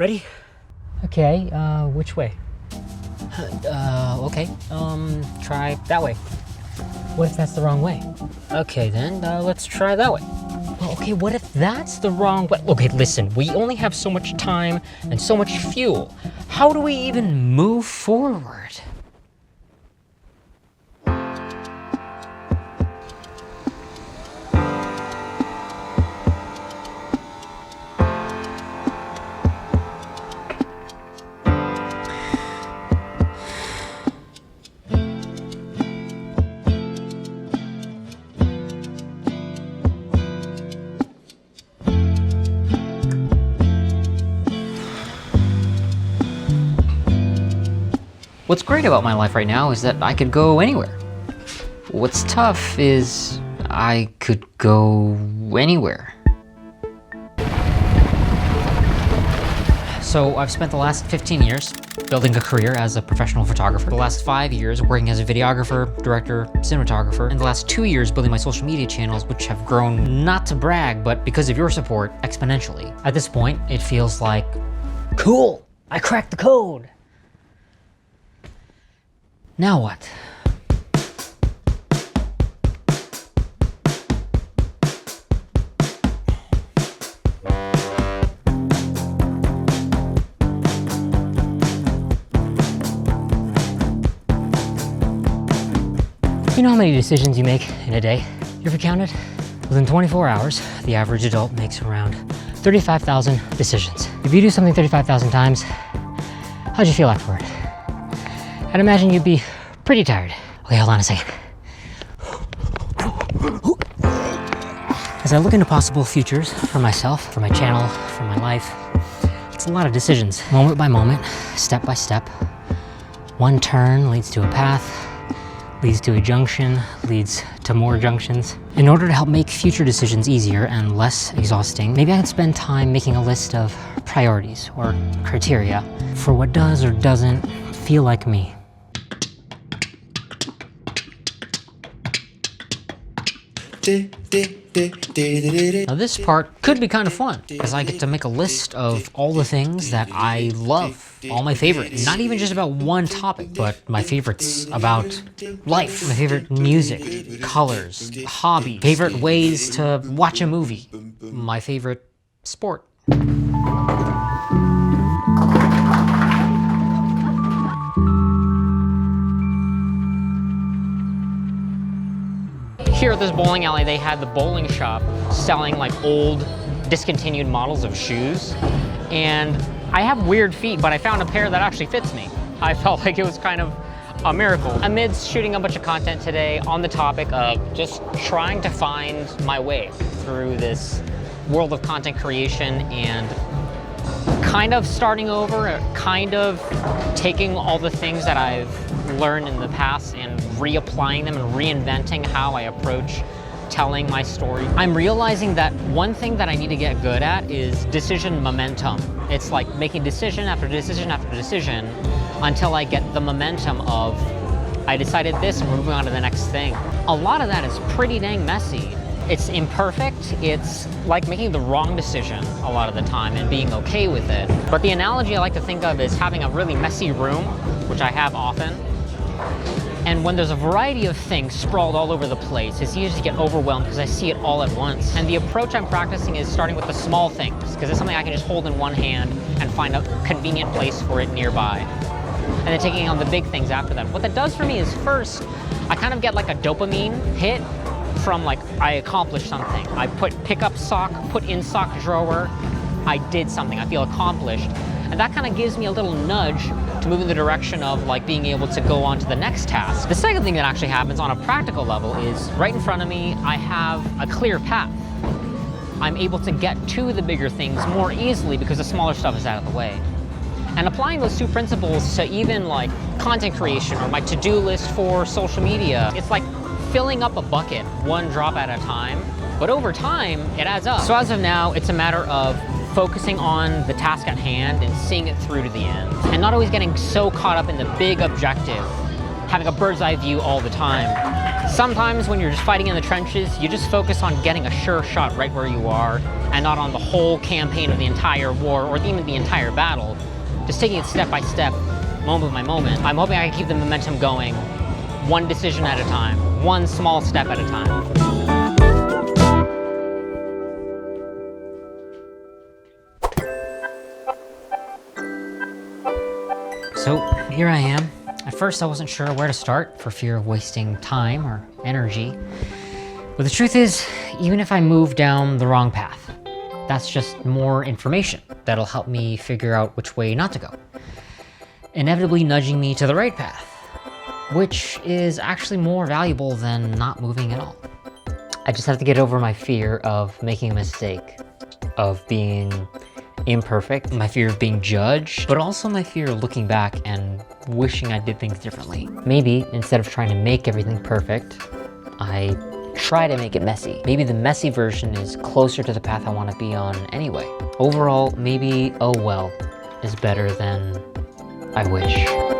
Ready? Okay, which way? Okay, try that way. What if that's the wrong way? Okay then, let's try that way. Well, okay, what if that's the wrong way? Okay, listen, we only have so much time and so much fuel. How do we even move forward? What's great about my life right now is that I could go anywhere. What's tough is I could go anywhere. So I've spent the last 15 years building a career as a professional photographer. The last 5 years working as a videographer, director, cinematographer, and the last 2 years building my social media channels, which have grown, not to brag, but because of your support, exponentially. At this point, it feels like, cool, I cracked the code. Now what? You know how many decisions you make in a day? You ever counted? Within 24 hours, the average adult makes around 35,000 decisions. If you do something 35,000 times, how'd you feel afterward? I'd imagine you'd be pretty tired. Okay, hold on a second. As I look into possible futures for myself, for my channel, for my life, it's a lot of decisions. Moment by moment, step by step. One turn leads to a path, leads to a junction, leads to more junctions. In order to help make future decisions easier and less exhausting, maybe I can spend time making a list of priorities or criteria for what does or doesn't feel like me. Now this part could be kind of fun, because I get to make a list of all the things that I love, all my favorites. Not even just about one topic, but my favorites about life, my favorite music, colors, hobby, favorite ways to watch a movie, my favorite sport. Here at this bowling alley, they had the bowling shop selling like old, discontinued models of shoes. And I have weird feet, but I found a pair that actually fits me. I felt like it was kind of a miracle. Amidst shooting a bunch of content today on the topic of just trying to find my way through this world of content creation and kind of starting over, kind of taking all the things that I've learned in the past and reapplying them and reinventing how I approach telling my story. I'm realizing that one thing that I need to get good at is decision momentum. It's like making decision after decision after decision until I get the momentum of, I decided this and we're moving on to the next thing. A lot of that is pretty dang messy. It's imperfect, it's like making the wrong decision a lot of the time and being okay with it. But the analogy I like to think of is having a really messy room, which I have often. And when there's a variety of things sprawled all over the place, it's easy to get overwhelmed because I see it all at once. And the approach I'm practicing is starting with the small things, because it's something I can just hold in one hand and find a convenient place for it nearby. And then taking on the big things after that. What that does for me is first, I kind of get like a dopamine hit from like, I accomplished something. I pick up sock, put in sock drawer, I did something, I feel accomplished. And that kind of gives me a little nudge to move in the direction of like being able to go on to the next task. The second thing that actually happens on a practical level is right in front of me, I have a clear path. I'm able to get to the bigger things more easily because the smaller stuff is out of the way. And applying those two principles to even like content creation or my to-do list for social media, it's like filling up a bucket one drop at a time, but over time it adds up. So as of now, it's a matter of focusing on the task at hand and seeing it through to the end, and not always getting so caught up in the big objective, having a bird's eye view all the time. Sometimes when you're just fighting in the trenches, you just focus on getting a sure shot right where you are and not on the whole campaign of the entire war or even the entire battle. Just taking it step by step, moment by moment. I'm hoping I can keep the momentum going, one decision at a time, one small step at a time. So here I am. At first I wasn't sure where to start for fear of wasting time or energy. But the truth is, even if I move down the wrong path, that's just more information that'll help me figure out which way not to go, inevitably nudging me to the right path, which is actually more valuable than not moving at all. I just have to get over my fear of making a mistake, of being imperfect, my fear of being judged, but also my fear of looking back and wishing I did things differently. Maybe instead of trying to make everything perfect, I try to make it messy. Maybe the messy version is closer to the path I want to be on anyway. Overall, maybe oh well is better than I wish.